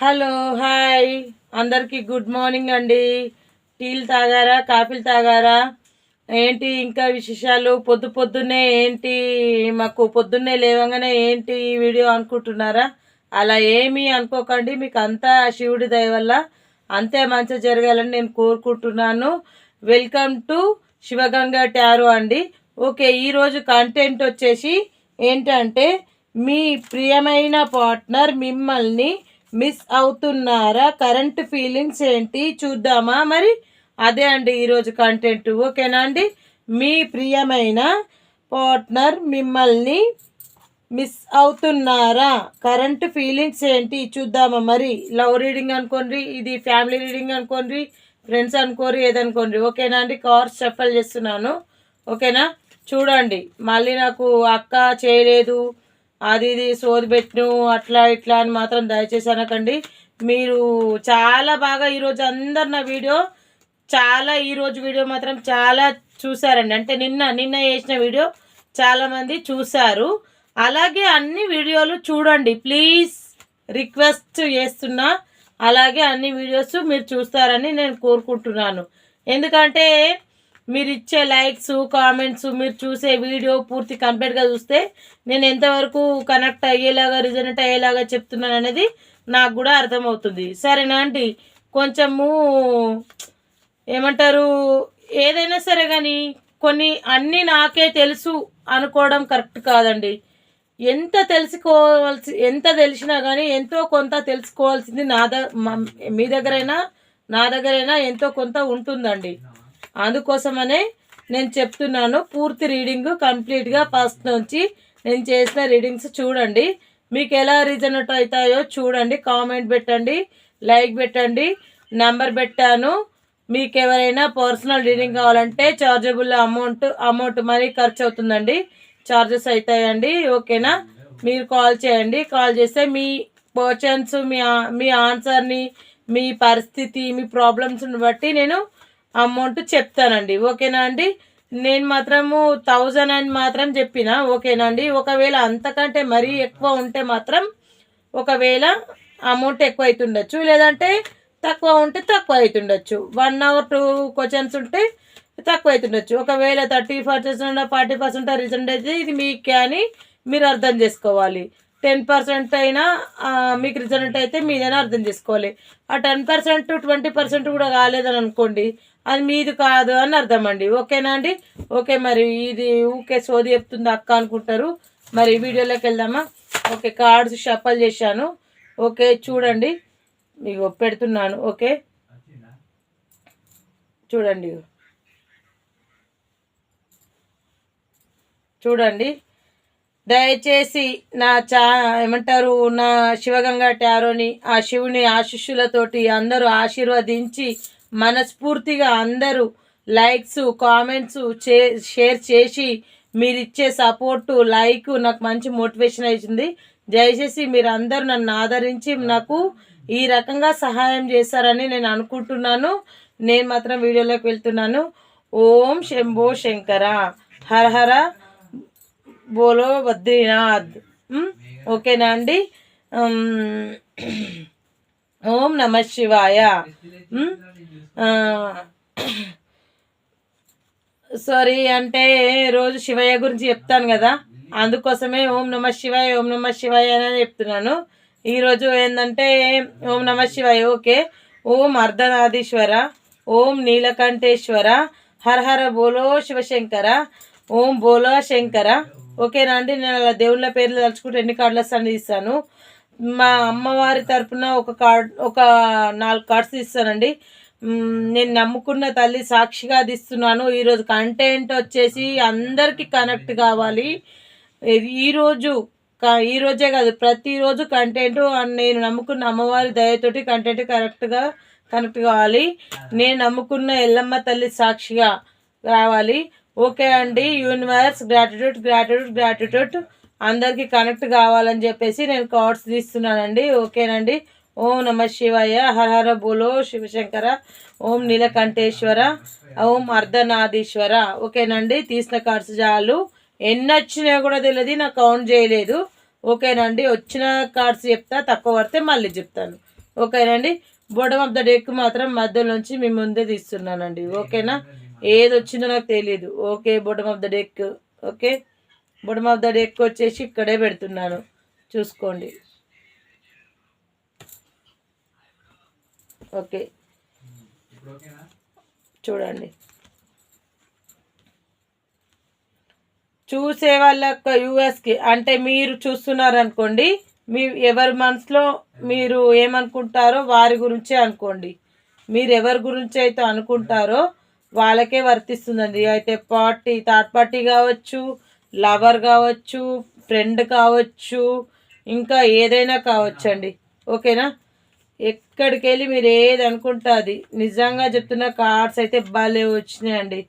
Hello hi అందరికీ good morning అండి. టీలు తాగారా, కాఫీలు తాగారా? ఏంటి ఇంకా విశేషాలు? పొద్దున్నే ఏంటి, మాకు పొద్దున్నే లేవగానే ఏంటి ఈ వీడియో అనుకుంటున్నారా? అలా ఏమీ అనుకోకండి. మీకు అంతా శివుడి దయ వల్ల అంతే మంచి జరగాలని నేను కోరుకుంటున్నాను. వెల్కమ్ టు శివగంగా టారో అండి. ఓకే, ఈరోజు కంటెంట్ వచ్చేసి ఏంటంటే, మీ ప్రియమైన పార్ట్నర్ మిమ్మల్ని మిస్ అవుతున్నారా? కరెంట్ ఫీలింగ్స్ ఏంటి చూద్దామా? మరి అదే అండి ఈరోజు కంటెంట్. ఓకేనా అండి? మీ ప్రియమైన పార్ట్నర్ మిమ్మల్ని మిస్ అవుతున్నారా? కరెంట్ ఫీలింగ్స్ ఏంటి చూద్దామా? మరి లవ్ రీడింగ్ అనుకోండి, ఇది ఫ్యామిలీ రీడింగ్ అనుకోండి, ఫ్రెండ్స్ అనుకోరి, ఏదనుకోండి. ఓకేనా అండి? కార్డ్స్ షఫల్ చేస్తున్నాను. ఓకేనా? చూడండి. మళ్ళీ నాకు అక్క చేయలేదు, అది ఇది సోది పెట్టు అట్లా ఇట్లా అని మాత్రం దయచేసి అనకండి. మీరు చాలా బాగా ఈరోజు అందరు నా వీడియో ఈరోజు వీడియో మాత్రం చాలా చూసారండి. అంటే నిన్న చేసిన వీడియో చాలామంది చూశారు. అలాగే అన్ని వీడియోలు చూడండి ప్లీజ్, రిక్వెస్ట్ చేస్తున్నా. అలాగే అన్ని వీడియోస్ మీరు చూస్తారని నేను కోరుకుంటున్నాను. ఎందుకంటే మీరు ఇచ్చే లైక్స్, కామెంట్స్, మీరు చూసే వీడియో పూర్తి కంప్లీట్గా చూస్తే నేను ఎంతవరకు కనెక్ట్ అయ్యేలాగా, రిజనెక్ట్ అయ్యేలాగా చెప్తున్నాను అనేది నాకు కూడా అర్థమవుతుంది. సరేనా అండి? కొంచెము ఏమంటారు, ఏదైనా సరే కానీ కొన్ని అన్నీ నాకే తెలుసు అనుకోవడం కరెక్ట్ కాదండి. ఎంత తెలిసినా కానీ ఎంతో కొంత తెలుసుకోవాల్సింది మీ దగ్గరైనా నా దగ్గరైనా ఎంతో కొంత ఉంటుందండి. అందుకోసమనే నేను చెప్తున్నాను. పూర్తి రీడింగ్ కంప్లీట్గా ఫస్ట్ నుంచి నేను చేసిన రీడింగ్స్ చూడండి. మీకు ఎలా రిజనెక్ట్ అవుతాయో చూడండి. కామెంట్ పెట్టండి, లైక్ పెట్టండి, నెంబర్ పెట్టాను. మీకు ఎవరైనా పర్సనల్ రీడింగ్ కావాలంటే చార్జబుల్ అమౌంట్ మనీ ఖర్చు అవుతుందండి, చార్జెస్ అవుతాయండి. ఓకేనా? మీరు కాల్ చేయండి. కాల్ చేస్తే మీ క్వశ్చన్స్, మీ ఆన్సర్ని, మీ పరిస్థితి, మీ ప్రాబ్లమ్స్ని బట్టి నేను అమౌంట్ చెప్తానండి. ఓకేనా అండి? నేను మాత్రము 1000 అని మాత్రం చెప్పిన. ఓకేనా అండి? ఒకవేళ అంతకంటే మరీ ఎక్కువ ఉంటే మాత్రం ఒకవేళ అమౌంట్ ఎక్కువ అవుతుండొచ్చు, లేదంటే తక్కువ ఉంటే తక్కువ అవుతుండొచ్చు. 1 or 2 క్వశ్చన్స్ ఉంటే తక్కువ అవుతుండొచ్చు. ఒకవేళ 30% 40% రిజల్ట్ అయితే ఇది మీకే అని మీరు అర్థం చేసుకోవాలి. 10% అయినా మీకు రిజల్ట్ అయితే మీదైనా అర్థం చేసుకోవాలి. ఆ 10% 20% కూడా కాలేదని అనుకోండి, అది మీది కాదు అని అర్థం అండి. ఓకేనా అండి? ఓకే, మరి ఇది ఊకే సోది చెప్తుంది అక్క అనుకుంటారు. మరి వీడియోలోకి వెళ్దామా? ఓకే, కార్డ్స్ షఫల్ చేశాను. ఓకే, చూడండి. మీకు పెడుతున్నాను. ఓకే, చూడండి. చూడండి దయచేసి నా ఏమంటారు, నా శివగంగా టారోని ఆ శివుని ఆశీస్సులతోటి అందరూ ఆశీర్వదించి మనస్ఫూర్తిగా అందరూ లైక్స్, కామెంట్స్ షేర్ చేసి మీరిచ్చే సపోర్టు, లైక్ నాకు మంచి మోటివేషన్ అవుతుంది. దయచేసి మీరు అందరూ నన్ను ఆదరించి నాకు ఈ రకంగా సహాయం చేస్తారని నేను అనుకుంటున్నాను. నేను మాత్రం వీడియోలోకి వెళ్తున్నాను. ఓం శంభో శంకర, హర హర బోలో బద్రీనాథ్. ఓకేనా అండి? ఓం నమ శివాయ. సారీ, అంటే రోజు శివయ్య గురించి చెప్తాను కదా, అందుకోసమే ఓం నమ శివాయ, ఓం నమ శివాయ అని చెప్తున్నాను. ఈరోజు ఏంటంటే ఓం నమ శివాయ. ఓకే, ఓం అర్ధనాథీశ్వర, ఓం నీలకంఠేశ్వర, హర హర బోలో శివశంకర, ఓం బోలో శంకర. ఓకేనా అండి? నేను అలా దేవుళ్ళ పేర్లు తలుచుకుంటే ఎన్ని కార్డులు వస్తాను ఇస్తాను. మా అమ్మవారి తరఫున ఒక 4 కార్డ్స్ ఇస్తానండి. నేను నమ్ముకున్న తల్లి సాక్షిగా ఇస్తున్నాను. ఈరోజు కంటెంట్ వచ్చేసి అందరికీ కనెక్ట్ కావాలి. ఈరోజే కాదు, ప్రతిరోజు కంటెంట్ నేను నమ్ముకున్న అమ్మవారి దయతోటి కంటెంట్ కనెక్ట్ కావాలి. నేను నమ్ముకున్న ఎల్లమ్మ తల్లి సాక్షిగా రావాలి. ఓకే అండి? యూనివర్స్ గ్రాటిట్యూడ్ అందరికీ కనెక్ట్ కావాలని చెప్పేసి నేను కార్డ్స్ తీస్తున్నానండి. ఓకేనండి? ఓం నమ శివాయ, హర హర బోలో శివశంకర, ఓం నీలకంఠేశ్వర, ఓం అర్ధనాథీశ్వర. ఓకేనండి? తీసిన కార్డ్స్ చాలు. ఎన్ని వచ్చినాయో కూడా తెలియదు, నాకు కౌంట్ చేయలేదు. ఓకేనండి? వచ్చిన కార్డ్స్ చెప్తా, తక్కువ పడితే మళ్ళీ చెప్తాను. ఓకేనండి. బాటమ్ ఆఫ్ ద డెక్ మాత్రం మధ్యలోంచి మీ ముందే తీస్తున్నానండి. ఓకేనా, ఏది వచ్చిందో నాకు తెలియదు. Okay, bottom of the deck. Okay, bottom of the deck వచ్చేసి ఇక్కడే పెడుతున్నాను, చూసుకోండి. ఓకే, చూడండి. చూసే వాళ్ళ యూఎస్కి అంటే మీరు చూస్తున్నారనుకోండి, మీ ఎవరి మనసులో మీరు ఏమనుకుంటారో వారి గురించే అనుకోండి. మీరు ఎవరి గురించి అయితే అనుకుంటారో వాళ్ళకే వర్తిస్తుందండి. అయితే థర్డ్ పార్టీ కావచ్చు, లవర్ కావచ్చు, ఫ్రెండ్ కావచ్చు, ఇంకా ఏదైనా కావచ్చండి. ఓకేనా, ఎక్కడికి వెళ్ళి మీరు ఏది అనుకుంటే అది. నిజంగా చెప్తున్న కార్డ్స్ అయితే భలే వచ్చినాయండి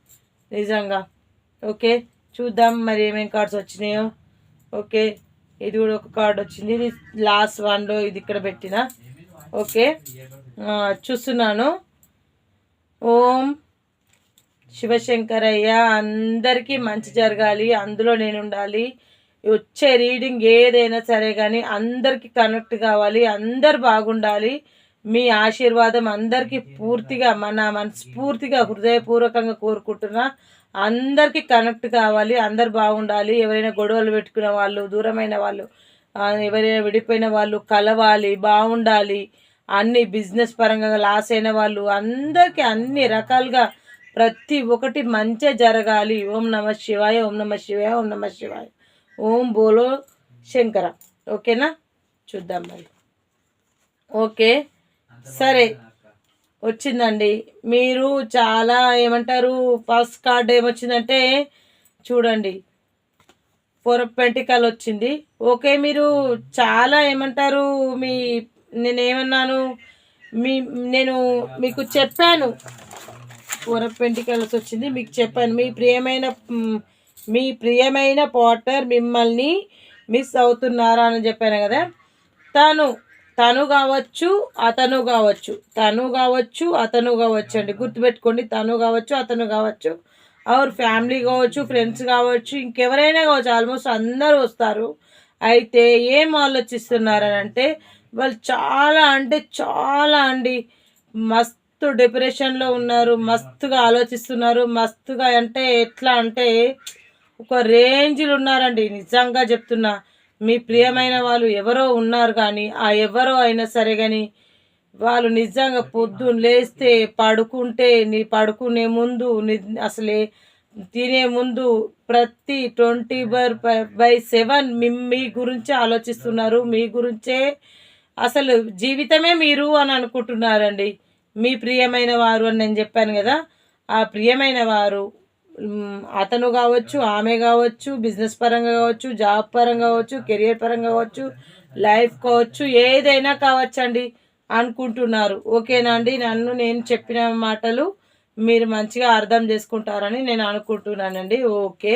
నిజంగా. ఓకే, చూద్దాం మరి ఏమేమి కార్డ్స్ వచ్చినాయో. ఓకే, ఇది కూడా ఒక కార్డ్ వచ్చింది, ఇది లాస్ట్ వన్లో ఇది ఇక్కడ పెట్టిన. ఓకే, చూస్తున్నాను. ఓం శివశంకరయ్య, అందరికీ మంచి జరగాలి, అందులో నేను ఉండాలి. వచ్చే రీడింగ్ ఏదైనా సరే కానీ అందరికీ కనెక్ట్ కావాలి, అందరు బాగుండాలి. మీ ఆశీర్వాదం అందరికీ పూర్తిగా మనస్ఫూర్తిగా హృదయపూర్వకంగా కోరుకుంటున్నా. అందరికీ కనెక్ట్ కావాలి, అందరు బాగుండాలి. ఎవరైనా గొడవలు పెట్టుకున్న వాళ్ళు, దూరమైన వాళ్ళు, ఎవరైనా విడిపోయిన వాళ్ళు కలవాలి, బాగుండాలి. అన్ని బిజినెస్ పరంగా లాస్ అయిన వాళ్ళు అందరికీ అన్ని రకాలుగా ప్రతి ఒక్కటి మంచిగా జరగాలి. ఓం నమ శివాయ, ఓం నమ శివాయ, ఓం నమ శివాయ, ఓం బోలో శంకర. ఓకేనా, చూద్దాం మరి. ఓకే, సరే వచ్చిందండి. మీరు చాలా ఏమంటారు, ఫస్ట్ కార్డ్ ఏమొచ్చిందంటే చూడండి, 4 of Pentacles వచ్చింది. ఓకే, మీరు చాలా ఏమంటారు, నేనేమన్నాను, నేను మీకు చెప్పాను 4 of Pentacles వచ్చింది, మీకు చెప్పాను. మీ ప్రియమైన పార్ట్నర్ మిమ్మల్ని మిస్ అవుతున్నారా అని చెప్పాను కదా. తను కావచ్చు, అతను కావచ్చు, అతను కావచ్చు అండి, గుర్తుపెట్టుకోండి. తను కావచ్చు, అతను కావచ్చు, అవర్ ఫ్యామిలీ కావచ్చు, ఫ్రెండ్స్ కావచ్చు, ఇంకెవరైనా కావచ్చు, ఆల్మోస్ట్ అందరూ వస్తారు. అయితే ఏం ఆలోచిస్తున్నారని అంటే, వాళ్ళు చాలా అంటే చాలా అండి మస్తు డిప్రెషన్లో ఉన్నారు, మస్తుగా ఆలోచిస్తున్నారు. మస్తుగా అంటే ఎట్లా అంటే ఒక రేంజ్లు ఉన్నారండి. నిజంగా చెప్తున్నా, మీ ప్రియమైన వాళ్ళు ఎవరో ఉన్నారు, కానీ ఆ ఎవరో అయినా సరే కానీ వాళ్ళు నిజంగా పొద్దున్న లేస్తే పడుకునే ముందు అసలే తినే ముందు ప్రతి 24/7 మీ గురించి ఆలోచిస్తున్నారు. మీ గురించే అసలు జీవితమే మీరు అని అనుకుంటున్నారండి. మీ ప్రియమైన వారు అని నేను చెప్పాను కదా, ఆ ప్రియమైన వారు అతను కావచ్చు, ఆమె కావచ్చు, బిజినెస్ పరంగా కావచ్చు, జాబ్ పరంగా కావచ్చు, కెరియర్ పరంగా కావచ్చు, లైఫ్ కావచ్చు, ఏదైనా కావచ్చండి అనుకుంటున్నారు. ఓకేనా అండి, నేను చెప్పిన మాటలు మీరు మంచిగా అర్థం చేసుకుంటారని నేను అనుకుంటున్నానండి. Okay,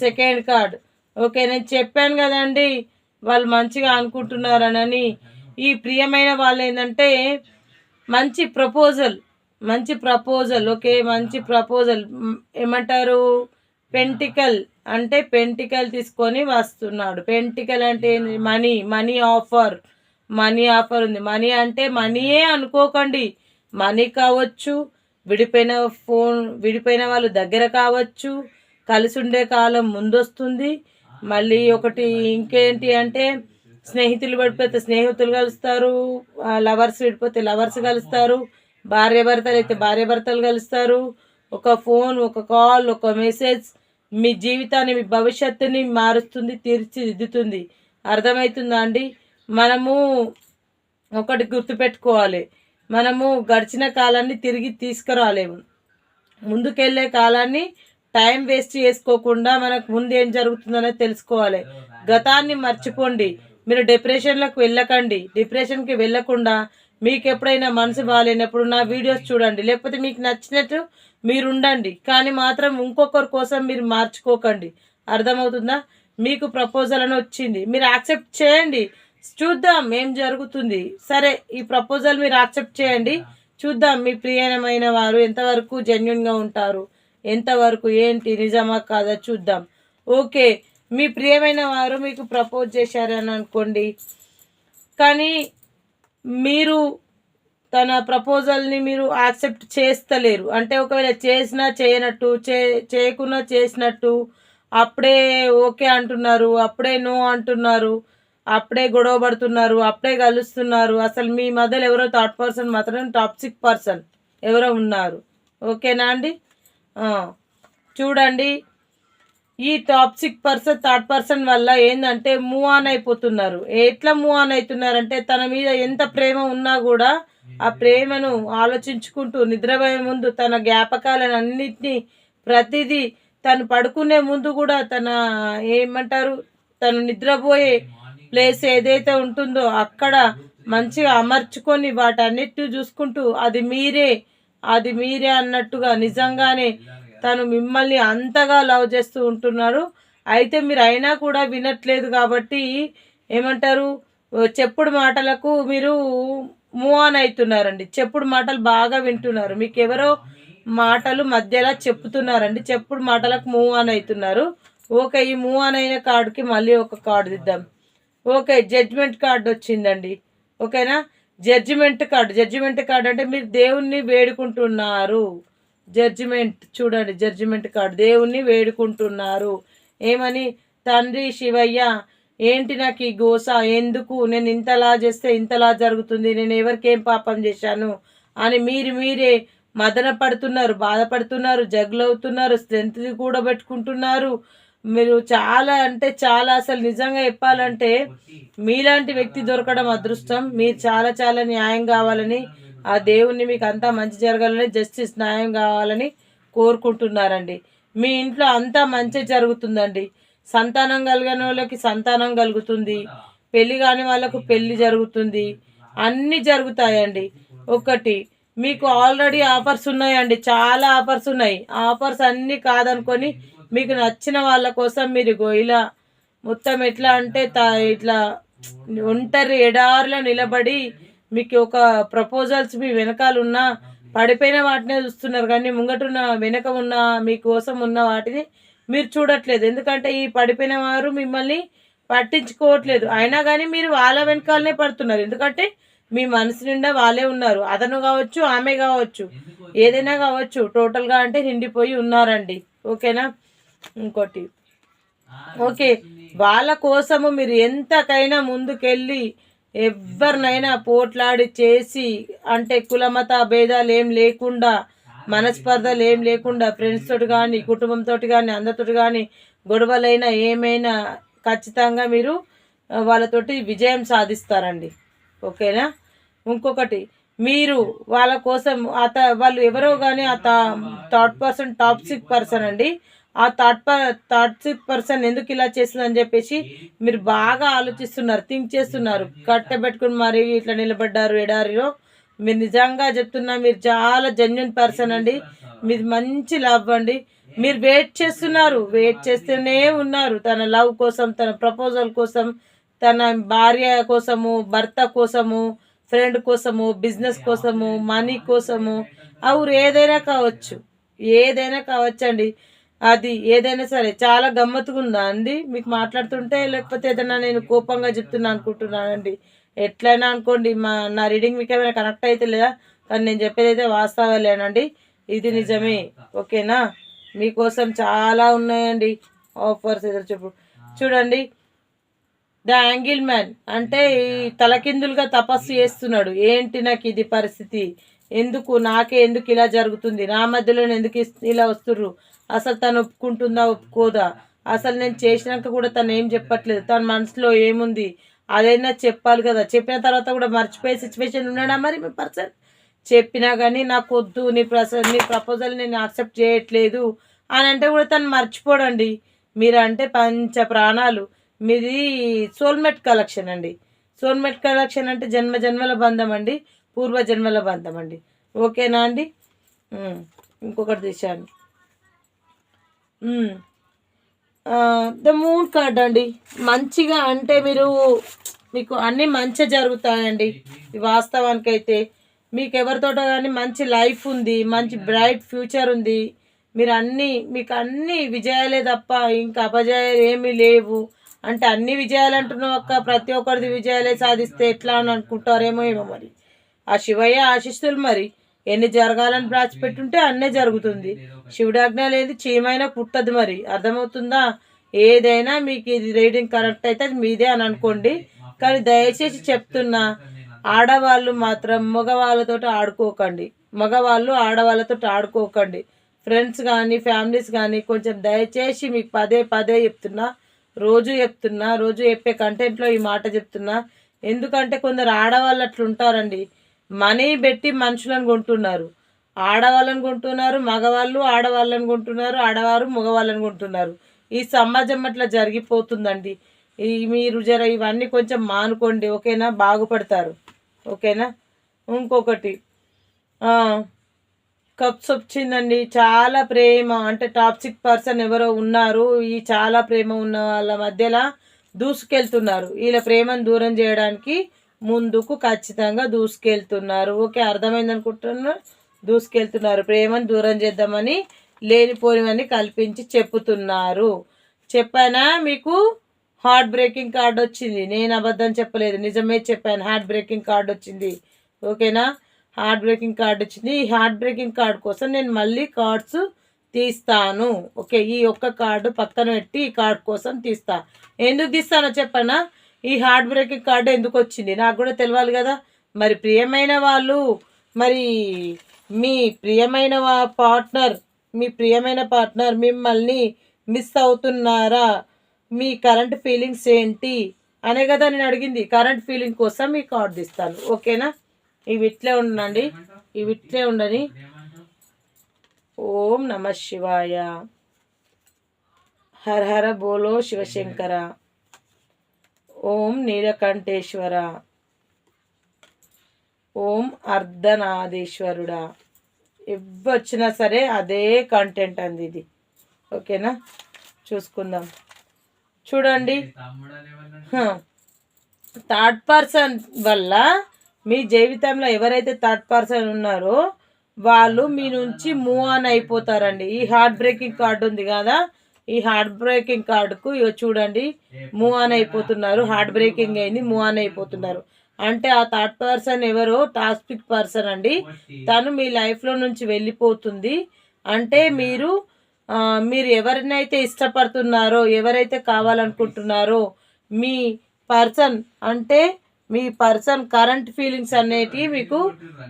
second card. ఓకే, నేను చెప్పాను కదండి వాళ్ళు మంచిగా అనుకుంటున్నారనని. ఈ ప్రియమైన వాళ్ళు ఏంటంటే మంచి ప్రపోజల్. ఓకే, మంచి ప్రపోజల్ ఏమంటారు, పెంటికల్ అంటే పెంటికల్ తీసుకొని వస్తున్నాడు. పెంటికల్ అంటే మనీ ఆఫర్ ఉంది. మనీ అంటే మనీయే అనుకోకండి, మనీ కావచ్చు, విడిపోయిన వాళ్ళు దగ్గర కావచ్చు, కలిసి ఉండే కాలం ముందొస్తుంది. మళ్ళీ ఒకటి ఇంకేంటి అంటే, స్నేహితులు విడిపోతే స్నేహితులు కలుస్తారు, లవర్స్ విడిపోతే లవర్స్ కలుస్తారు, భార్యాభర్తలు అయితే భార్యాభర్తలు కలుస్తారు. ఒక ఫోన్, ఒక కాల్, ఒక మెసేజ్ మీ జీవితాన్ని, మీ భవిష్యత్తుని మారుస్తుంది, తీర్చిదిద్దుతుంది. అర్థమవుతుందా అండి? మనము ఒకటి గుర్తుపెట్టుకోవాలి, మనము గడిచిన కాలాన్ని తిరిగి తీసుకురాలేము. ముందుకెళ్ళే కాలాన్ని టైం వేస్ట్ చేసుకోకుండా మనకు ముందు ఏం జరుగుతుందనేది తెలుసుకోవాలి. గతాన్ని మర్చిపోండి. మీరు డిప్రెషన్కి వెళ్ళకుండా మీకు ఎప్పుడైనా మనసు బాగాలేనప్పుడు నా వీడియోస్ చూడండి, లేకపోతే మీకు నచ్చినట్టు మీరు ఉండండి, కానీ మాత్రం ఇంకొకరి కోసం మీరు మార్చుకోకండి. అర్థమవుతుందా? మీకు ప్రపోజల్ అని వచ్చింది, మీరు యాక్సెప్ట్ చేయండి, చూద్దాం ఏం జరుగుతుంది. సరే, ఈ ప్రపోజల్ మీరు యాక్సెప్ట్ చేయండి, చూద్దాం మీ ప్రియమైన వారు ఎంతవరకు జెన్యున్గా ఉంటారు, ఎంతవరకు ఏంటి నిజమా కాదా చూద్దాం. ఓకే, మీ ప్రియమైన వారు మీకు ప్రపోజ్ చేశారని అనుకోండి, కానీ మీరు తన ప్రపోజల్ని మీరు యాక్సెప్ట్ చేస్తలేరు. అంటే ఒకవేళ చేసినా చేయనట్టు, చేయకున్నా చేసినట్టు, అప్పుడే ఓకే అంటున్నారు, అప్పుడే నో అంటున్నారు, అప్పుడే గొడవ పడుతున్నారు, అప్పుడే కలుస్తున్నారు. అసలు మీ మధ్యలో ఎవరో థర్డ్ పర్సన్ మాత్రం టాక్సిక్ పర్సన్ ఎవరో ఉన్నారు. ఓకేనా అండి? చూడండి, ఈ టాక్సిక్ పర్సన్ థర్డ్ పర్సన్ వల్ల ఏంటంటే మూవ్ ఆన్ అయిపోతున్నారు. ఎట్లా మూవ్ ఆన్ అవుతున్నారంటే తన మీద ఎంత ప్రేమ ఉన్నా కూడా ఆ ప్రేమను ఆలోచించుకుంటూ నిద్రపోయే ముందు తన జ్ఞాపకాలను అన్నిటినీ ప్రతిదీ తను పడుకునే ముందు కూడా ఏమంటారు తను నిద్రపోయే ప్లేస్ ఏదైతే ఉంటుందో అక్కడ మంచిగా అమర్చుకొని వాటన్నిటిని చూసుకుంటూ అది మీరే అన్నట్టుగా నిజంగానే తను మిమ్మల్ని అంతగా లవ్ చేస్తూ ఉంటున్నారు. అయితే మీరు అయినా కూడా వినట్లేదు కాబట్టి ఏమంటారు చెప్పుడు మాటలకు మీరు మూవ్ ఆన్ అవుతున్నారండి. చెప్పుడు మాటలు బాగా వింటున్నారు. మీకు ఎవరో మాటలు మధ్యలో చెప్తున్నారండి. చెప్పుడు మాటలకు మూవ్ ఆన్ అవుతున్నారు. ఓకే, ఈ మూవ్ ఆన్ అయిన కార్డుకి మళ్ళీ ఒక కార్డు దిద్దాం. ఓకే, జడ్జిమెంట్ కార్డు వచ్చిందండి. ఓకేనా? జడ్జిమెంట్ కార్డు అంటే మీరు దేవుణ్ణి వేడుకుంటున్నారు. జడ్జిమెంట్ చూడండి, జడ్జిమెంట్ కార్డు దేవుణ్ణి వేడుకుంటున్నారు. ఏమని? తండ్రి శివయ్య, ఏంటి నాకు ఈ గోస, ఎందుకు నేను ఇంతలా చేస్తే ఇంతలా జరుగుతుంది, నేను ఎవరికేం పాపం చేశాను అని మీరే మదన పడుతున్నారు, బాధపడుతున్నారు, జగ్లవుతున్నారు, స్ట్రెంత్ కూడా పెట్టుకుంటున్నారు. మీరు చాలా అంటే చాలా, అసలు నిజంగా చెప్పాలంటే మీలాంటి వ్యక్తి దొరకడం అదృష్టం. మీరు చాలా చాలా న్యాయం కావాలని, ఆ దేవుణ్ణి మీకు అంతా మంచి జరగాలని, జస్టిస్ న్యాయం కావాలని కోరుకుంటున్నారండి. మీ ఇంట్లో అంతా మంచి జరుగుతుందండి. సంతానం కలిగిన వాళ్ళకి సంతానం కలుగుతుంది, పెళ్లి కాని వాళ్ళకు పెళ్లి జరుగుతుంది, అన్నీ జరుగుతాయండి. ఒకటి మీకు ఆల్రెడీ ఆఫర్స్ ఉన్నాయండి, చాలా ఆఫర్స్ ఉన్నాయి. ఆఫర్స్ అన్నీ కాదనుకొని మీకు నచ్చిన వాళ్ళ కోసం మీరు ఇలా మొత్తం ఎట్లా అంటే ఇట్లా ఒంటరి ఎడారిలో నిలబడి మీకు ఒక ప్రపోజల్స్ మీ వెనకాల ఉన్న పడిపోయిన వాటినే చూస్తున్నారు, కానీ ముంగటున్న వెనక ఉన్న మీకోసం ఉన్న వాటిని మీరు చూడట్లేదు. ఎందుకంటే ఈ పడిపోయిన వారు మిమ్మల్ని పట్టించుకోవట్లేదు. అయినా కానీ మీరు వాళ్ళ వెనకాలనే పడుతున్నారు. ఎందుకంటే మీ మనసు నిండా వాళ్ళే ఉన్నారు. అతను కావచ్చు, ఆమె కావచ్చు, ఏదైనా కావచ్చు, టోటల్గా అంటే నిండిపోయి ఉన్నారండి. ఓకేనా? ఇంకోటి ఓకే, వాళ్ళ కోసము మీరు ఎంతకైనా ముందుకెళ్ళి ఎవరినైనా పోట్లాడి చేసి, అంటే కులమత భేదాలు ఏం లేకుండా, మనస్పర్ధలు ఏం లేకుండా, ఫ్రెండ్స్ తోటి కానీ కుటుంబంతో కానీ అందరితో కానీ గొడవలైనా ఏమైనా ఖచ్చితంగా మీరు వాళ్ళతోటి విజయం సాధిస్తారండి. ఓకేనా? ఇంకొకటి, మీరు వాళ్ళ కోసం వాళ్ళు ఎవరో కానీ థర్డ్ పర్సన్ టాక్సిక్ పర్సన్ అండి. ఆ టాక్సిక్ పర్సన్ ఎందుకు ఇలా చేస్తుందని చెప్పేసి మీరు బాగా ఆలోచిస్తున్నారు, థింక్ చేస్తున్నారు. కట్టబెట్టుకుని మరి ఇట్లా నిలబడ్డారు ఎడారిలో. మీరు నిజంగా చెప్తున్నా, మీరు చాలా జెన్యున్ పర్సన్ అండి. మీరు మంచి లవ్ అండి. మీరు వెయిట్ చేస్తూనే ఉన్నారు తన లవ్ కోసం, తన ప్రపోజల్ కోసం, తన భార్య కోసము, భర్త కోసము, ఫ్రెండ్ కోసము, బిజినెస్ కోసము, మనీ కోసము, అవురు ఏదైనా కావచ్చు అండి. అది ఏదైనా సరే చాలా గమ్మత్తుగా ఉందా అండి మీకు మాట్లాడుతుంటే, లేకపోతే ఏదైనా నేను కోపంగా చెప్తున్నా అనుకుంటున్నానండి? ఎట్లయినా అనుకోండి, నా రీడింగ్ మీకు ఏమైనా కనెక్ట్ అయితే లేదా, కానీ నేను చెప్పేది అయితే వాస్తవాలేనండి, ఇది నిజమే. ఓకేనా? మీకోసం చాలా ఉన్నాయండి ఆఫర్స్. ఎదురు చూడండి, ద యాంగిల్ మ్యాన్ అంటే తలకిందులుగా తపస్సు చేస్తున్నాడు. ఏంటి నాకు ఇది పరిస్థితి, ఎందుకు ఇలా జరుగుతుంది, నా మధ్యలో ఎందుకు ఇలా వస్తుర్రు, అసలు తను ఒప్పుకోదా, అసలు నేను చేసినాక కూడా తను ఏం చెప్పట్లేదు, తన మనసులో ఏముంది అదైనా చెప్పాలి కదా, చెప్పిన తర్వాత కూడా మర్చిపోయే సిచ్యువేషన్ ఉన్నాడా మరి మీ పర్సన్? చెప్పినా కానీ నాకు వద్దు, నీ ప్రపోజల్ నేను యాక్సెప్ట్ చేయట్లేదు అని అంటే కూడా తను మర్చిపోడండి. మీరంటే పంచ ప్రాణాలు. మీది సోల్మేట్ కలెక్షన్ అండి. సోల్మేట్ కలెక్షన్ అంటే జన్మల బంధం అండి, పూర్వజన్మల బంధం అండి. ఓకేనా అండి? ఇంకొకటి తీశాను, ద మూన్ కార్డ్ అండి. మంచిగా అంటే మీకు అన్నీ మంచి జరుగుతాయండి. వాస్తవానికైతే మీకు ఎవరితోటో కానీ మంచి లైఫ్ ఉంది, మంచి బ్రైట్ ఫ్యూచర్ ఉంది. మీకు అన్ని విజయాలే తప్ప ఇంకా అపజయాలు ఏమీ లేవు. అంటే అన్ని విజయాలు అంటున్నావు అక్క, ప్రతి ఒక్కరిది విజయాలే సాధిస్తే ఎట్లా అని అనుకుంటారేమో ఏమో మరి. ఆ శివయ్య ఆశిస్తులు మరి ఎన్ని జరగాలని ప్రాచిపెట్టుంటే అన్నే జరుగుతుంది. శివుడాజ్ఞ లేదు చీమైనా పుట్టదు మరి. అర్థమవుతుందా? ఏదైనా మీకు ఇది రీడింగ్ కరెక్ట్ అయితే అది మీదే అని అనుకోండి. కానీ దయచేసి చెప్తున్నా, ఆడవాళ్ళు మాత్రం మగవాళ్ళతో ఆడుకోకండి. మగవాళ్ళు ఆడవాళ్ళతో ఆడుకోకండి. ఫ్రెండ్స్ కానీ ఫ్యామిలీస్ కానీ కొంచెం దయచేసి మీకు పదే పదే చెప్తున్నా, రోజు చెప్పే కంటెంట్లో ఈ మాట చెప్తున్నా. ఎందుకంటే కొందరు ఆడవాళ్ళు అట్లుంటారండి, మనీ పెట్టి మనుషులను కొంటున్నారు. ఆడవాళ్ళని కొంటున్నారు, మగవాళ్ళు ఆడవాళ్ళని కొంటున్నారు, ఆడవారు మగవాళ్ళని కొంటున్నారు. ఈ సమాజం అట్లా జరిగిపోతుందండి. మీరు జర ఇవన్నీ కొంచెం మానుకోండి, ఓకేనా? బాగుపడతారు, ఓకేనా? ఇంకొకటి కప్స్ వచ్చిందండి. చాలా ప్రేమ అంటే టాక్సిక్ పర్సన్ ఎవరో ఉన్నారు. ఈ చాలా ప్రేమ ఉన్న వాళ్ళ మధ్యలో దూసుకెళ్తున్నారు. వీళ్ళ ప్రేమను దూరం చేయడానికి ముందుకు ఖచ్చితంగా దూసుకెళ్తున్నారు. ఓకే, అర్థమైంది అనుకుంటున్నా. దూసుకెళ్తున్నారు, ప్రేమను దూరం చేద్దామని లేనిపోనివన్నీ కల్పించి చెప్పుతున్నారు. చెప్పానా మీకు? హార్ట్ బ్రేకింగ్ కార్డ్ వచ్చింది. నేను అబద్ధం చెప్పలేదు, నిజమే చెప్పాను. హార్ట్ బ్రేకింగ్ కార్డ్ వచ్చింది, ఓకేనా? హార్ట్ బ్రేకింగ్ కార్డ్ వచ్చింది. ఈ హార్ట్ బ్రేకింగ్ కార్డ్ కోసం నేను మళ్ళీ కార్డ్స్ తీస్తాను. ఓకే, ఈ ఒక్క కార్డు పక్కన పెట్టి ఈ కార్డ్ కోసం తీస్తా. ఎందుకు తీస్తానో చెప్పనా? ఈ హార్ట్ బ్రేకింగ్ కార్డు ఎందుకు వచ్చింది నాకు కూడా తెలియాలి కదా. మరి ప్రియమైన వాళ్ళు, మరి మీ ప్రియమైన పార్ట్నర్ మిమ్మల్ని మిస్ అవుతున్నారా? మీ కరెంట్ ఫీలింగ్స్ ఏంటి అనే కదా నేను అడిగింది. కరెంట్ ఫీలింగ్ కోసం ఈ కార్డు తీస్తాను, ఓకేనా? ఇవి ఇట్లే ఉండండి, ఇవి ఇట్లే ఉండని. ఓం నమ శివాయ, హర హర బోలో శివశంకర, ఓం నీలకంఠేశ్వర, ఓం అర్ధనాదేశ్వరుడా. ఇవ్వచ్చినా సరే అదే కంటెంట్ అంది ఇది, ఓకేనా? చూసుకుందాం. చూడండి, థర్డ్ పర్సన్ వల్ల మీ జీవితంలో ఎవరైతే థర్డ్ పర్సన్ ఉన్నారో వాళ్ళు మీ నుంచి మూవ్ ఆన్ అయిపోతారండి. ఈ హార్ట్ బ్రేకింగ్ కార్డు ఉంది కదా, ఈ హార్ట్ బ్రేకింగ్ కార్డుకు చూడండి, మూవ్ ఆన్ అయిపోతున్నారు. హార్ట్ బ్రేకింగ్ అయింది, మూవ్ ఆన్ అయిపోతున్నారు. అంటే ఆ థర్డ్ పర్సన్ ఎవరో టాక్సిక్ పర్సన్ అండి. తను మీ లైఫ్లో నుంచి వెళ్ళిపోతుంది. అంటే మీరు ఎవరినైతే ఇష్టపడుతున్నారో, ఎవరైతే కావాలనుకుంటున్నారో మీ పర్సన్, అంటే మీ పర్సన్ కరెంట్ ఫీలింగ్స్ అనేటివి మీకు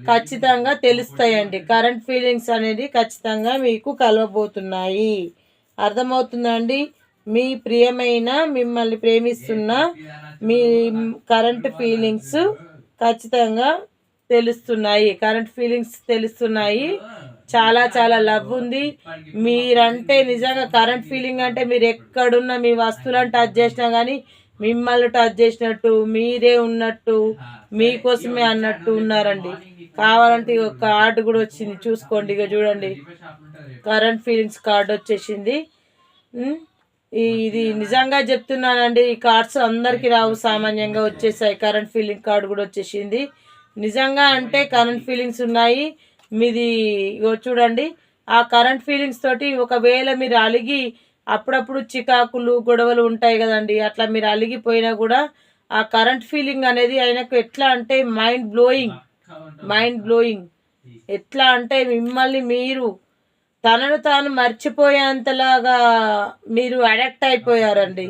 ఖచ్చితంగా తెలుస్తాయండి. కరెంట్ ఫీలింగ్స్ అనేది ఖచ్చితంగా మీకు కలవబోతున్నాయి. అర్థమవుతుందండి? మీ ప్రియమైన మిమ్మల్ని ప్రేమిస్తున్న మీ కరెంట్ ఫీలింగ్స్ ఖచ్చితంగా తెలుస్తున్నాయి. కరెంట్ ఫీలింగ్స్ తెలుస్తున్నాయి. చాలా చాలా లవ్ ఉంది మీరంటే. నిజంగా కరెంట్ ఫీలింగ్ అంటే మీరు ఎక్కడున్నా మీ వస్తువులను టచ్ చేసినా కానీ మిమ్మల్ని టచ్ చేసినట్టు, మీరే ఉన్నట్టు, మీకోసమే అన్నట్టు ఉన్నారండి. కావాలంటే ఒక కార్డు కూడా వచ్చింది, చూసుకోండి. ఇక చూడండి, కరెంట్ ఫీలింగ్స్ కార్డు వచ్చేసింది. ఇది నిజంగా చెప్తున్నానండి, ఈ కార్డ్స్ అందరికీ రావు, సామాన్యంగా వచ్చేసాయి. కరెంట్ ఫీలింగ్ కార్డు కూడా వచ్చేసింది. నిజంగా అంటే కరెంట్ ఫీలింగ్స్ ఉన్నాయి మీది. చూడండి, ఆ కరెంట్ ఫీలింగ్స్ తోటి ఒకవేళ మీరు అలిగి, అప్పుడప్పుడు చికాకులు గొడవలు ఉంటాయి కదండి, అట్లా మీరు అలిగిపోయినా కూడా ఆ కరెంట్ ఫీలింగ్ అనేది ఆయనకు ఎట్లా అంటే మైండ్ బ్లోయింగ్. ఎట్లా అంటే మిమ్మల్ని మీరు తనను తాను మర్చిపోయేంతలాగా మీరు అడక్ట్ అయిపోయారండి.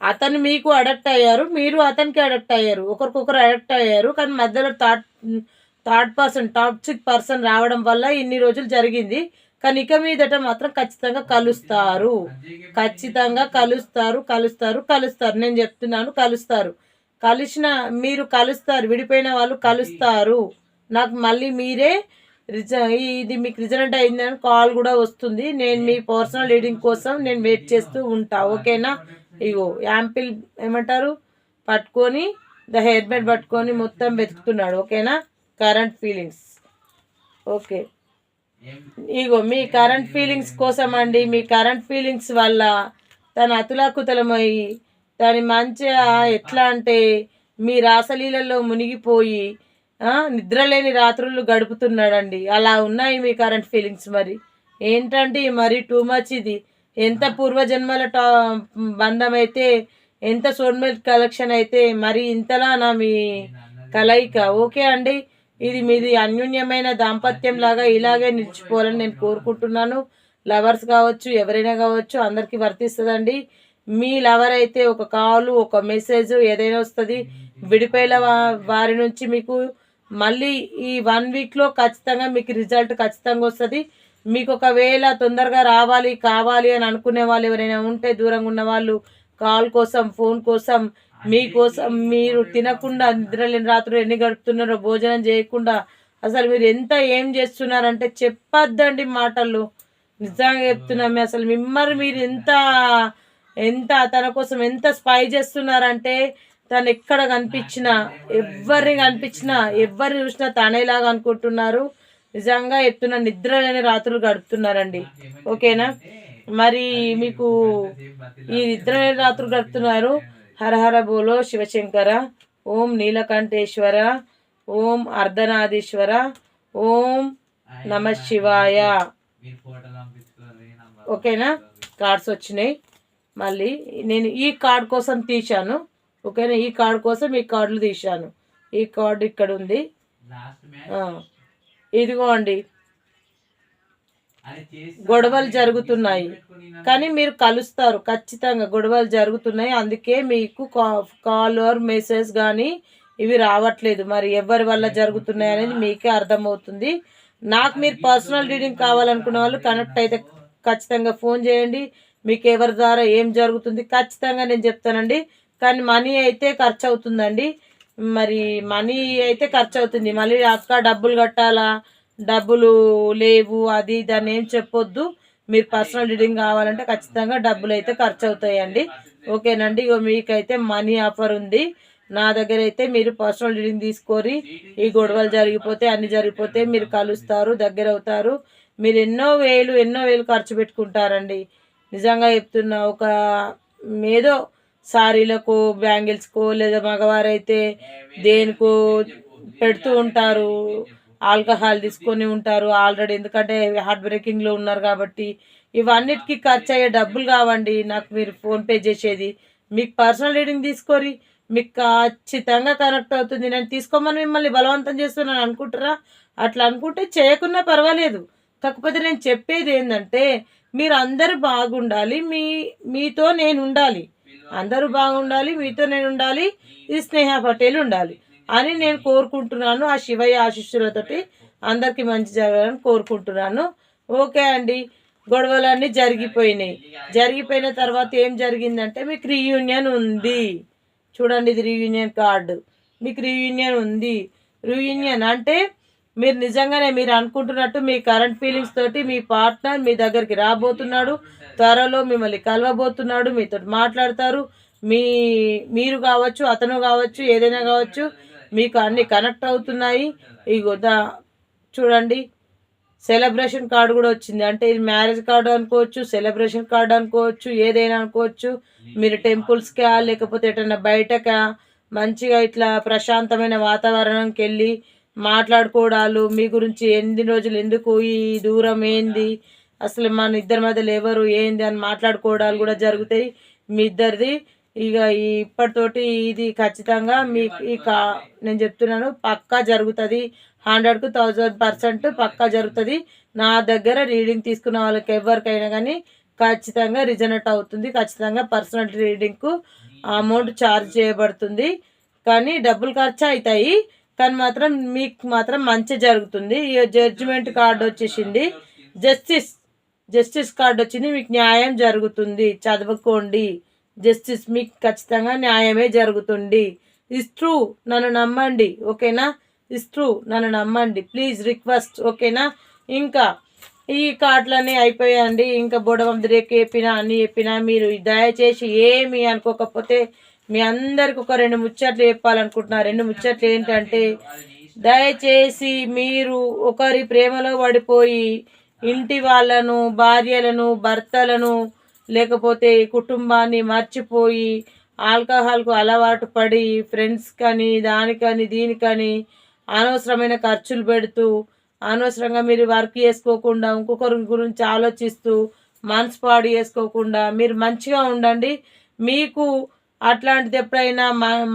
అతను మీకు అడక్ట్ అయ్యారు, మీరు అతనికి అడక్ట్ అయ్యారు, ఒకరికొకరు అడక్ట్ అయ్యారు. కానీ మధ్యలో థర్డ్ పర్సన్ టాక్సిక్ పర్సన్ రావడం వల్ల ఇన్ని రోజులు జరిగింది. కానీ ఇక మీదట మాత్రం ఖచ్చితంగా కలుస్తారు. నేను చెప్తున్నాను, కలుస్తారు. మీరు కలుస్తారు. విడిపోయిన వాళ్ళు కలుస్తారు. నాకు మళ్ళీ మీరే ఇది మీకు రిజల్ట్ అయిందని కాల్ కూడా వస్తుంది. నేను మీ పర్సనల్ రీడింగ్ కోసం నేను వెయిట్ చేస్తూ ఉంటా, ఓకేనా? ఇగో యాంపిల్ ఏమంటారు పట్టుకొని, హెయిర్ బ్యాండ్ పట్టుకొని మొత్తం వెతుకుతున్నాడు, ఓకేనా? Current feelings, okay. ఇగో మీ కరెంట్ ఫీలింగ్స్ కోసం అండి. మీ కరెంట్ ఫీలింగ్స్ వల్ల తన అతులాకుతలమై దాని మంచిగా ఎట్లా అంటే మీ రాసలీలలో మునిగిపోయి నిద్రలేని రాత్రులు గడుపుతున్నాడండి. అలా ఉన్నాయి మీ కరెంట్ ఫీలింగ్స్. మరి ఏంటంటే మరి టూ మచ్. ఇది ఎంత పూర్వజన్మల బంధం అయితే ఎంత సోల్మేట్ కలెక్షన్ అయితే మరి ఇంతలా నా మీ కలయిక. ఓకే అండి, ఇది మీది అన్యోన్యమైన దాంపత్యం లాగా ఇలాగే నిలిచిపోవాలని నేను కోరుకుంటున్నాను. లవర్స్ కావచ్చు, ఎవరైనా కావచ్చు, అందరికీ వర్తిస్తుందండి. మీ లవర్ అయితే ఒక కాల్, ఒక మెసేజ్ ఏదైనా వస్తుంది. విడిపోయిన వారి నుంచి మీకు మళ్ళీ ఈ 1 వీక్లో ఖచ్చితంగా మీకు రిజల్ట్ ఖచ్చితంగా వస్తుంది. మీకు ఒకవేళ తొందరగా రావాలి కావాలి అని అనుకునే వాళ్ళు ఎవరైనా ఉంటే, దూరంగా ఉన్న వాళ్ళు కాల్ కోసం, ఫోన్ కోసం, మీకోసం మీరు తినకుండా నిద్రలేని రాత్రులు ఎన్ని గడుపుతున్నారో, భోజనం చేయకుండా అసలు మీరు ఎంత ఏం చేస్తున్నారంటే చెప్పొద్దండి మాటలు. నిజంగా చెప్తున్నాం. అసలు మిమ్మల్ని మీరు ఎంత ఎంత తన కోసం ఎంత స్పై చేస్తున్నారంటే, తను ఎక్కడ కనిపించినా, ఎవరిని కనిపించినా, ఎవరిని చూసినా తనేలాగా అనుకుంటున్నారు. నిజంగా చెప్తున్నా, నిద్ర లేని రాత్రులు గడుపుతున్నారండి. ఓకేనా, మరి మీకు ఈ నిద్ర లేని రాత్రులు గడుపుతున్నారు. హరహర బోలో శివశంకర, ఓం నీలకంఠేశ్వర, ఓం అర్ధనాదీశ్వర, ఓం నమ శివాయ. ఓకేనా, కార్డ్స్ వచ్చినాయి. మళ్ళీ నేను ఈ కార్డ్ కోసం తీశాను. ఓకేనా, ఈ కార్డ్ కోసం ఈ కార్డులు తీశాను. ఈ కార్డు ఇక్కడ ఉంది. ఇదిగో అండి, గొడవలు జరుగుతున్నాయి కానీ మీరు కలుస్తారు ఖచ్చితంగా. గొడవలు జరుగుతున్నాయి, అందుకే మీకు కాల్ ఆర్ మెసేజ్ కానీ ఇవి రావట్లేదు. మరి ఎవరి వల్ల జరుగుతున్నాయి అనేది మీకే అర్థమవుతుంది. నాకు మీరు పర్సనల్ రీడింగ్ కావాలనుకున్న వాళ్ళు కనెక్ట్ అయితే ఖచ్చితంగా ఫోన్ చేయండి. మీకు ఎవరి ద్వారా ఏం జరుగుతుంది ఖచ్చితంగా నేను చెప్తానండి. కానీ మనీ అయితే ఖర్చు అవుతుందండి. మరి మనీ అయితే ఖర్చు అవుతుంది. మళ్ళీ అక్క డబ్బులు కట్టాలా, డబ్బులు లేవు, అది దాన్ని ఏం చెప్పొద్దు. మీరు పర్సనల్ రీడింగ్ కావాలంటే ఖచ్చితంగా డబ్బులు అయితే ఖర్చు అవుతాయండి. ఓకేనండి, ఇగో మీకైతే మనీ ఆఫర్ ఉంది. నా దగ్గర అయితే మీరు పర్సనల్ రీడింగ్ తీసుకొని ఈ గొడవలు జరిగిపోతే, అన్ని జరిగిపోతే మీరు కలుస్తారు, దగ్గర అవుతారు. మీరు ఎన్నో వేలు ఖర్చు పెట్టుకుంటారండి. నిజంగా చెప్తున్నా. ఒక ఏదో సారీలకు, బ్యాంగిల్స్కో, లేదా మగవారైతే దేనికో పెడుతూ ఉంటారు. ఆల్కహాల్ తీసుకొని ఉంటారు ఆల్రెడీ, ఎందుకంటే హార్ట్ బ్రేకింగ్లో ఉన్నారు కాబట్టి. ఇవన్నిటికీ ఖర్చు అయ్యే డబ్బులు కావండి నాకు మీరు ఫోన్పే చేసేది. మీకు పర్సనల్ రీడింగ్ తీసుకొని మీకు ఖచ్చితంగా కనెక్ట్ అవుతుంది. నేను తీసుకోమని మిమ్మల్ని బలవంతం చేస్తున్నాను అనుకుంటారా? అట్లా అనుకుంటే చేయకున్నా పర్వాలేదు. కాకపోతే నేను చెప్పేది ఏంటంటే, మీరు అందరూ బాగుండాలి, మీతో నేను ఉండాలి, అందరూ బాగుండాలి, మీతో నేను ఉండాలి, ఈ స్నేహ పటేల్ ఉండాలి అని నేను కోరుకుంటున్నాను. ఆ శివయ్య ఆశీస్సులతోటి అందరికీ మంచి జరగాలని కోరుకుంటున్నాను. ఓకే అండి, గొడవలన్నీ జరిగిపోయిన తర్వాత ఏం జరిగిందంటే, మీకు రీయూనియన్ ఉంది. చూడండి, ఇది రీయూనియన్ కార్డు. మీకు రీయూనియన్ ఉంది. రీయూనియన్ అంటే మీరు నిజంగానే మీరు అనుకుంటున్నట్టు మీ కరెంట్ ఫీలింగ్స్ తోటి మీ పార్ట్నర్ మీ దగ్గరికి రాబోతున్నాడు. త్వరలో మిమ్మల్ని కలవబోతున్నాడు, మీతో మాట్లాడతారు. మీరు కావచ్చు, అతను కావచ్చు, ఏదైనా కావచ్చు, మీకు అన్ని కనెక్ట్ అవుతున్నాయి. ఇగో చూడండి, సెలబ్రేషన్ కార్డు కూడా వచ్చింది. అంటే ఇది మ్యారేజ్ కార్డు అనుకోవచ్చు, సెలబ్రేషన్ కార్డు అనుకోవచ్చు, ఏదైనా అనుకోవచ్చు. మీరు టెంపుల్స్కా లేకపోతే ఎటన్నా బయటకా మంచిగా ఇట్లా ప్రశాంతమైన వాతావరణంకి వెళ్ళి మాట్లాడుకోవడాలు, మీ గురించి ఎన్ని రోజులు ఎందుకు ఈ దూరం ఏంది, అసలు మన ఇద్దరి మధ్యలో ఎవరు ఏంది అని మాట్లాడుకోవడాలు కూడా జరుగుతాయి మీ ఇద్దరిది. ఇక ఇప్పటితోటి ఇది ఖచ్చితంగా మీకు నేను చెప్తున్నాను, పక్కా జరుగుతుంది. 100కు 1000% పక్కా జరుగుతుంది. నా దగ్గర రీడింగ్ తీసుకున్న వాళ్ళకి ఎవరికైనా కానీ ఖచ్చితంగా రిజనెట్ అవుతుంది. ఖచ్చితంగా పర్సనల్ రీడింగ్కు అమౌంట్ ఛార్జ్ చేయబడుతుంది, కానీ డబ్బులు ఖర్చు అవుతాయి, కానీ మాత్రం మీకు మాత్రం మంచి జరుగుతుంది. ఈ జడ్జిమెంట్ కార్డు వచ్చేసింది, జస్టిస్ కార్డు వచ్చింది. మీకు న్యాయం జరుగుతుంది, చదువుకోండి. జస్టిస్, మీకు ఖచ్చితంగా న్యాయమే జరుగుతుంది. ఇస్ ట్రూ, నన్ను నమ్మండి. ఓకేనా, ఇస్ ట్రూ, నన్ను నమ్మండి ప్లీజ్, రిక్వెస్ట్. ఓకేనా, ఇంకా ఈ కార్డులన్నీ అయిపోయాయండి. ఇంకా బొడవందరికి చెప్పినా అన్నీ చెప్పినా మీరు దయచేసి ఏమి అనుకోకపోతే మీ అందరికి ఒక 2 ముచ్చట్లు చెప్పాలనుకుంటున్నా. 2 ముచ్చట్లు ఏంటంటే, దయచేసి మీరు ఒకరి ప్రేమలో పడిపోయి ఇంటి వాళ్ళను, భార్యలను, భర్తలను, లేకపోతే కుటుంబాన్ని మర్చిపోయి ఆల్కహాల్కు అలవాటు పడి ఫ్రెండ్స్ కానీ దానికని దీనికని అనవసరమైన ఖర్చులు పెడుతూ, అనవసరంగా మీరు వర్క్ చేసుకోకుండా, ఇంకొకరి గురించి ఆలోచిస్తూ మనసు పాడు చేసుకోకుండా మీరు మంచిగా ఉండండి. మీకు అట్లాంటిది ఎప్పుడైనా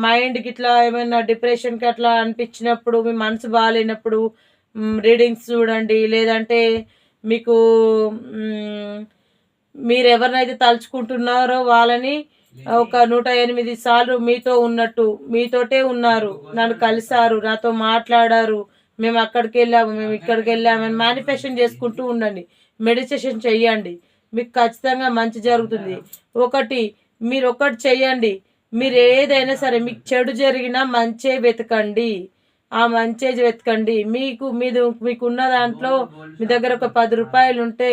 మైండ్కి ఇట్లా ఏమైనా డిప్రెషన్కి అట్లా అనిపించినప్పుడు, మీ మనసు బాగాలేనప్పుడు రీడింగ్స్ చూడండి. లేదంటే మీకు మీరు ఎవరినైతే తలుచుకుంటున్నారో వాళ్ళని ఒక 108 సార్లు మీతో ఉన్నట్టు, మీతోటే ఉన్నారు, నన్ను కలిశారు, నాతో మాట్లాడారు, మేము అక్కడికి వెళ్ళాము, మేము ఇక్కడికి వెళ్ళామని మేనిఫెస్టేషన్ చేసుకుంటూ ఉండండి. మెడిటేషన్ చెయ్యండి, మీకు ఖచ్చితంగా మంచి జరుగుతుంది. మీరు ఒకటి చెయ్యండి, మీరు ఏదైనా సరే మీకు చెడు జరిగినా మంచే వెతకండి, ఆ మంచే వెతకండి. మీకున్న దాంట్లో మీ దగ్గర ఒక 10 రూపాయలు ఉంటే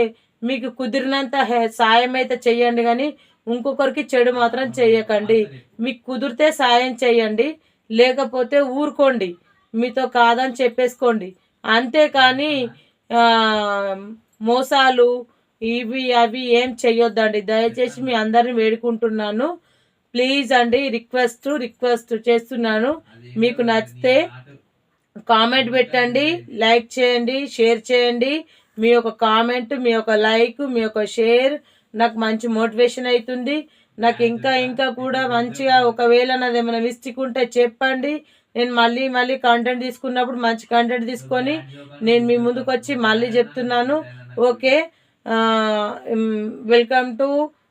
మీకు కుదిరినంత సాయం అయితే చెయ్యండి, కానీ ఇంకొకరికి చెడు మాత్రం చేయకండి. మీకు కుదిరితే సాయం చేయండి, లేకపోతే ఊరుకోండి, మీతో కాదని చెప్పేసుకోండి. అంతేకాని మోసాలు ఇవి అవి ఏం చెయ్యొద్దండి. దయచేసి మీ అందరిని వేడుకుంటున్నాను, ప్లీజ్ అండి, రిక్వెస్ట్ చేస్తున్నాను. మీకు నచ్చితే కామెంట్ పెట్టండి, లైక్ చేయండి, షేర్ చేయండి. మీ యొక్క కామెంట్, మీ యొక్క లైక్, మీ యొక్క షేర్ నాకు మంచి మోటివేషన్ అవుతుంది. నాకు ఇంకా కూడా మంచిగా, ఒకవేళ నాది ఏమైనా మిస్టేక్ ఉంటే చెప్పండి. నేను మళ్ళీ కంటెంట్ తీసుకున్నప్పుడు మంచి కంటెంట్ తీసుకొని నేను మీ ముందుకు వచ్చి మళ్ళీ చెప్తున్నాను. Okay, welcome to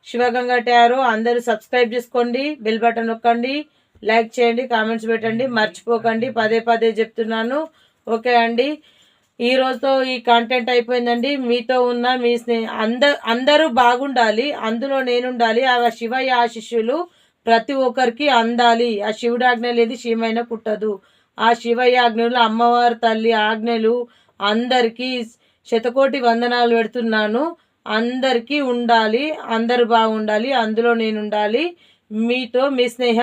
Shivaganga tarot. అందరూ సబ్స్క్రైబ్ చేసుకోండి, బెల్ బటన్ నొక్కండి, లైక్ చేయండి, కామెంట్స్ పెట్టండి, మర్చిపోకండి, పదే చెప్తున్నాను. ఓకే అండి, ఈ రోజుతో ఈ కంటెంట్ అయిపోయిందండి. మీతో ఉన్న మీ అందరూ బాగుండాలి, అందులో నేనుండాలి. ఆ శివయ్య ఆశీస్సులు ప్రతి ఒక్కరికి అందాలి. ఆ శివుడి ఆజ్ఞ లేదు శివమైన పుట్టదు. ఆ శివయ్య ఆజ్ఞలు, అమ్మవారి తల్లి ఆజ్ఞలు అందరికీ శతకోటి వందనాలు పెడుతున్నాను. అందరికీ ఉండాలి, అందరూ బాగుండాలి, అందులో నేను ఉండాలి. మీతో మీ స్నేహ